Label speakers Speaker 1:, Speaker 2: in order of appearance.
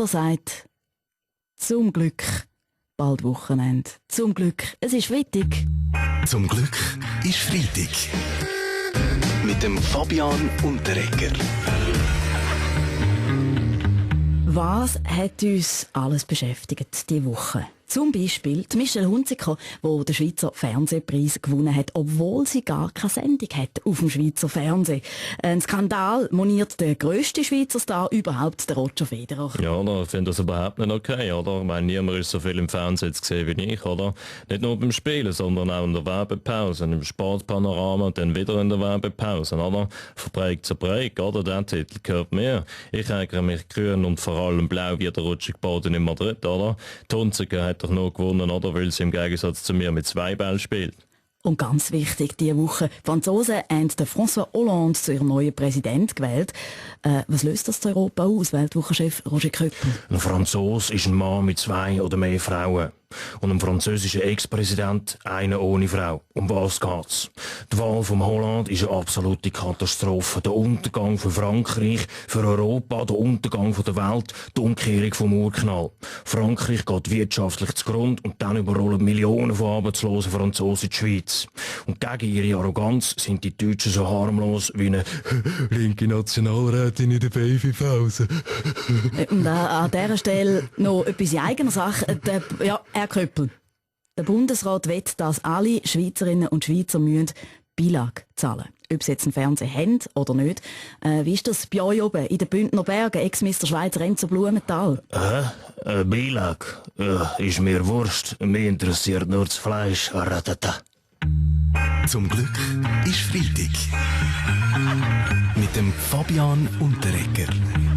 Speaker 1: sagt, zum Glück bald Wochenende. Zum Glück, es ist Freitag.
Speaker 2: Zum Glück ist Freitag. Mit dem Fabian Unterreger.
Speaker 1: Was hat uns alles beschäftigt diese Woche? Zum Beispiel die Michelle Hunziker, die den Schweizer Fernsehpreis gewonnen hat, obwohl sie gar keine Sendung hat auf dem Schweizer Fernsehen. Ein Skandal moniert der grösste Schweizer Star überhaupt, der Roger Federer.
Speaker 3: Ja, ich finde das überhaupt nicht okay, oder? Ich meine, niemand ist so viel im Fernsehen zu sehen wie ich, oder? Nicht nur beim Spielen, sondern auch in der Werbepause, im Sportpanorama und dann wieder in der Werbepause, oder? Von Break zu Break, oder? Der Titel gehört mir. Ich ärgere mich grün und vor allem blau wie der rutschige Boden in Madrid, oder? Die Hunziker hat doch nur gewonnen, oder? Weil sie im Gegensatz zu mir mit 2 Bällen spielt.
Speaker 1: Und ganz wichtig, diese Woche, die Franzosen haben den François Hollande zu ihrem neuen Präsident gewählt. Was löst das zu Europa aus, Weltwochenchef Roger Köppel?
Speaker 4: Ein Franzose ist ein Mann mit 2 oder mehr Frauen. Und ein französischer Ex-Präsident einer ohne Frau. Um was geht's? Die Wahl von Hollande ist eine absolute Katastrophe. Der Untergang für Frankreich, für Europa, der Untergang der Welt, die Umkehrung vom Urknall. Frankreich geht wirtschaftlich zugrunde und dann überrollen Millionen von arbeitslosen Franzosen die Schweiz. Und gegen ihre Arroganz sind die Deutschen so harmlos wie eine linke Nationalrätin in der Babypause.
Speaker 1: Und an dieser Stelle noch etwas in eigener Sache. Herr Köppel, der Bundesrat will, dass alle Schweizerinnen und Schweizer Beilage zahlen. Ob sie jetzt einen Fernseher haben oder nicht. Wie ist das bei euch oben in den Bündner Bergen, Ex-Mister Schweizer Enzo Blumenthal?
Speaker 4: Beilage? Ist mir Wurst. Mich interessiert nur das Fleisch.
Speaker 2: Zum Glück ist Freitag. Mit dem Fabian Unterreger.